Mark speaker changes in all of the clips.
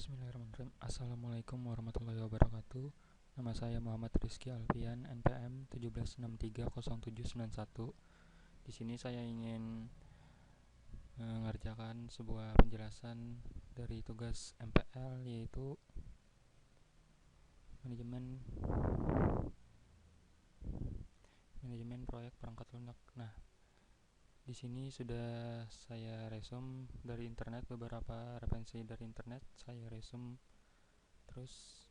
Speaker 1: Bismillahirrahmanirrahim. Assalamualaikum warahmatullahi wabarakatuh. Nama saya Muhammad Rizky Alfian, NPM 17630791. Di sini saya ingin mengerjakan sebuah penjelasan dari tugas MPL, yaitu manajemen proyek perangkat lunak. Nah, di sini sudah saya resume dari internet, beberapa referensi dari internet saya resume. Terus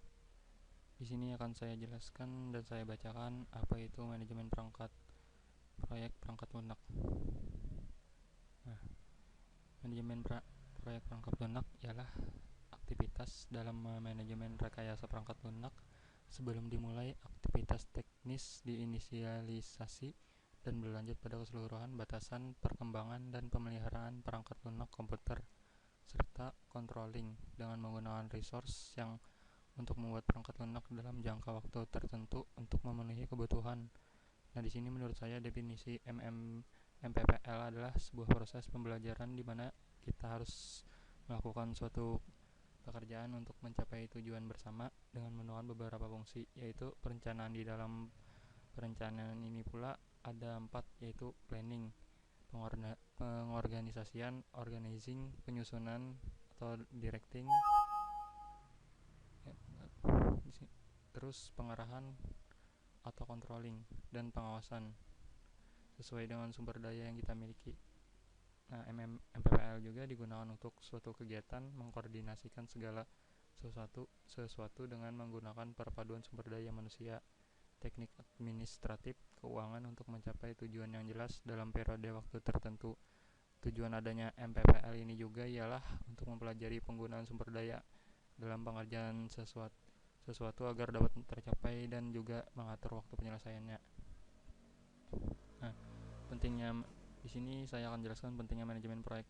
Speaker 1: di sini akan saya jelaskan dan saya bacakan apa itu manajemen proyek perangkat lunak. Nah, manajemen proyek perangkat lunak ialah aktivitas dalam manajemen rekayasa perangkat lunak. Sebelum dimulai, aktivitas teknis diinisialisasi dan berlanjut pada keseluruhan batasan perkembangan dan pemeliharaan perangkat lunak komputer, serta controlling dengan menggunakan resource yang untuk membuat perangkat lunak dalam jangka waktu tertentu untuk memenuhi kebutuhan. Nah, di sini menurut saya definisi MPPL adalah sebuah proses pembelajaran di mana kita harus melakukan suatu pekerjaan untuk mencapai tujuan bersama dengan menemukan beberapa fungsi, yaitu perencanaan. Di dalam perencanaan ini pula ada 4, yaitu planning, pengorganisasian, organizing, penyusunan atau directing, terus pengarahan atau controlling, dan pengawasan sesuai dengan sumber daya yang kita miliki. Nah, MPPL juga digunakan untuk suatu kegiatan mengkoordinasikan segala sesuatu dengan menggunakan perpaduan sumber daya manusia, teknik administratif, keuangan untuk mencapai tujuan yang jelas dalam periode waktu tertentu. Tujuan adanya MPPL ini juga ialah untuk mempelajari penggunaan sumber daya dalam pengerjaan sesuatu agar dapat tercapai dan juga mengatur waktu penyelesaiannya. Nah, pentingnya di sini saya akan jelaskan pentingnya manajemen proyek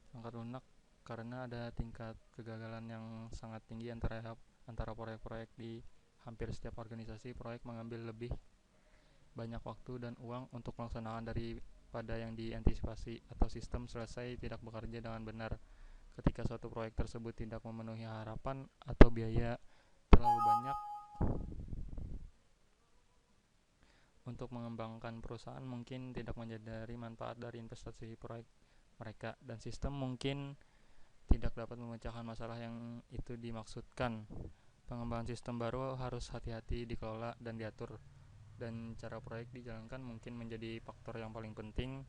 Speaker 1: perangkat lunak karena ada tingkat kegagalan yang sangat tinggi antara proyek-proyek di hampir setiap organisasi. Proyek mengambil lebih banyak waktu dan uang untuk melaksanakan daripada yang diantisipasi, atau sistem selesai tidak bekerja dengan benar. Ketika suatu proyek tersebut tidak memenuhi harapan atau biaya terlalu banyak untuk mengembangkan perusahaan, mungkin tidak menyadari manfaat dari investasi proyek mereka, dan sistem mungkin tidak dapat memecahkan masalah yang itu dimaksudkan. Pengembangan sistem baru harus hati-hati dikelola dan diatur, dan cara proyek dijalankan mungkin menjadi faktor yang paling penting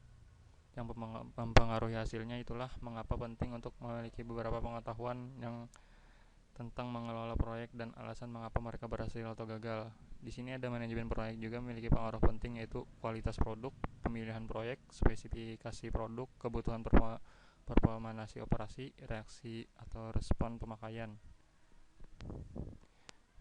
Speaker 1: yang mempengaruhi hasilnya. Itulah mengapa penting untuk memiliki beberapa pengetahuan yang tentang mengelola proyek dan alasan mengapa mereka berhasil atau gagal. Di sini ada manajemen proyek juga memiliki pengaruh penting, yaitu kualitas produk, pemilihan proyek, spesifikasi produk, kebutuhan performasi operasi, reaksi atau respon pemakaian.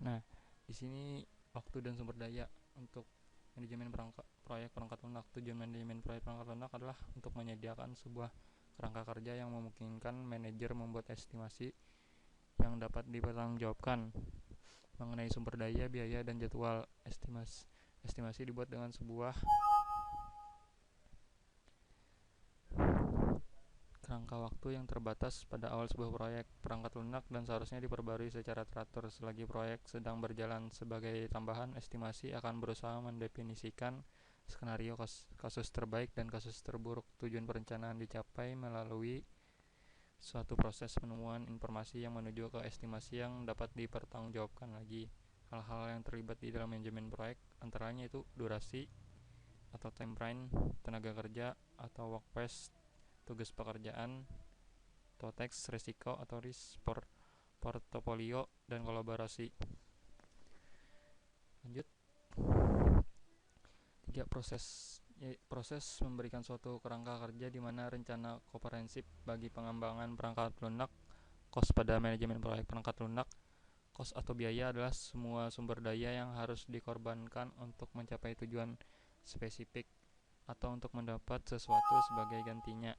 Speaker 1: Nah, di sini waktu dan sumber daya untuk manajemen proyek perangkat lunak. Tujuan manajemen proyek perangkat lunak adalah untuk menyediakan sebuah kerangka kerja yang memungkinkan manajer membuat estimasi yang dapat dipertanggungjawabkan mengenai sumber daya, biaya, dan jadwal. Estimasi dibuat dengan sebuah kerangka waktu yang terbatas pada awal sebuah proyek perangkat lunak dan seharusnya diperbarui secara teratur selagi proyek sedang berjalan. Sebagai tambahan, estimasi akan berusaha mendefinisikan skenario kasus terbaik dan kasus terburuk. Tujuan perencanaan dicapai melalui suatu proses penemuan informasi yang menuju ke estimasi yang dapat dipertanggungjawabkan lagi. Hal-hal yang terlibat di dalam manajemen proyek antara lain itu durasi atau time frame, tenaga kerja atau work pace, tugas pekerjaan, atau teks, risiko atau risk, portofolio, dan kolaborasi. Lanjut. 3. Proses memberikan suatu kerangka kerja di mana rencana komprehensif bagi pengembangan perangkat lunak. Cost pada manajemen proyek perangkat lunak. Cost atau biaya adalah semua sumber daya yang harus dikorbankan untuk mencapai tujuan spesifik atau untuk mendapat sesuatu sebagai gantinya.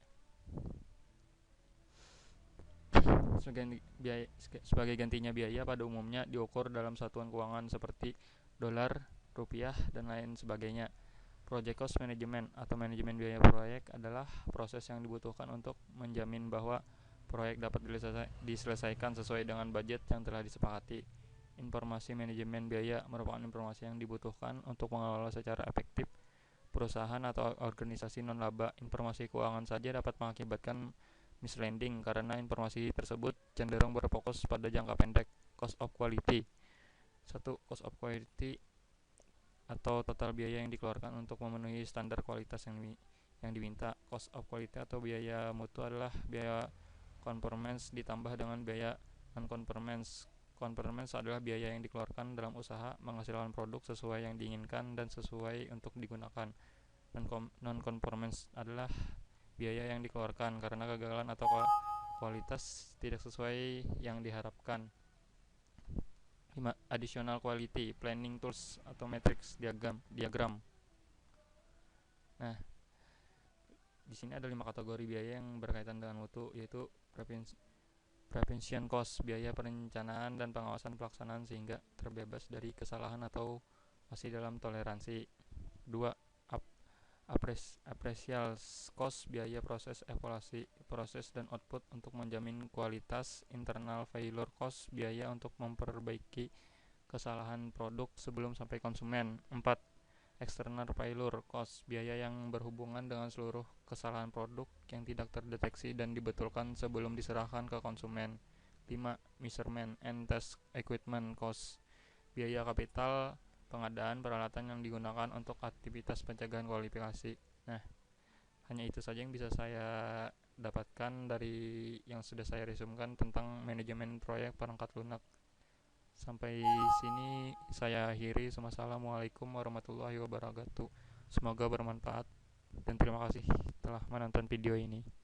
Speaker 1: Sebagai gantinya biaya pada umumnya diukur dalam satuan keuangan seperti dolar, rupiah, dan lain sebagainya. Project cost management atau manajemen biaya proyek adalah proses yang dibutuhkan untuk menjamin bahwa proyek dapat diselesaikan sesuai dengan budget yang telah disepakati. Informasi manajemen biaya merupakan informasi yang dibutuhkan untuk mengelola secara efektif perusahaan atau organisasi non-laba. Informasi keuangan saja dapat mengakibatkan misleading karena informasi tersebut cenderung berfokus pada jangka pendek. Cost of quality. 1. Cost of quality atau total biaya yang dikeluarkan untuk memenuhi standar kualitas yang diminta. Cost of quality atau biaya mutu adalah biaya conformance ditambah dengan biaya non-conformance. Conformance adalah biaya yang dikeluarkan dalam usaha menghasilkan produk sesuai yang diinginkan dan sesuai untuk digunakan. Non-conformance adalah biaya yang dikeluarkan karena kegagalan atau kualitas tidak sesuai yang diharapkan. 5. Additional quality planning tools atau matrix diagram. Nah, di sini ada 5 kategori biaya yang berkaitan dengan mutu, yaitu prevention cost, biaya perencanaan dan pengawasan pelaksanaan sehingga terbebas dari kesalahan atau masih dalam toleransi. 2. Appraisal cost, biaya proses evaluasi proses dan output untuk menjamin kualitas. Internal failure cost, biaya untuk memperbaiki kesalahan produk sebelum sampai konsumen. 4. External failure cost, biaya yang berhubungan dengan seluruh kesalahan produk yang tidak terdeteksi dan dibetulkan sebelum diserahkan ke konsumen. 5. Measurement and test equipment cost, biaya kapital pengadaan peralatan yang digunakan untuk aktivitas pencegahan kualifikasi. Nah, hanya itu saja yang bisa saya dapatkan dari yang sudah saya resumkan tentang manajemen proyek perangkat lunak. Sampai sini saya akhiri. Wassalamualaikum warahmatullahi wabarakatuh. Semoga bermanfaat dan terima kasih telah menonton video ini.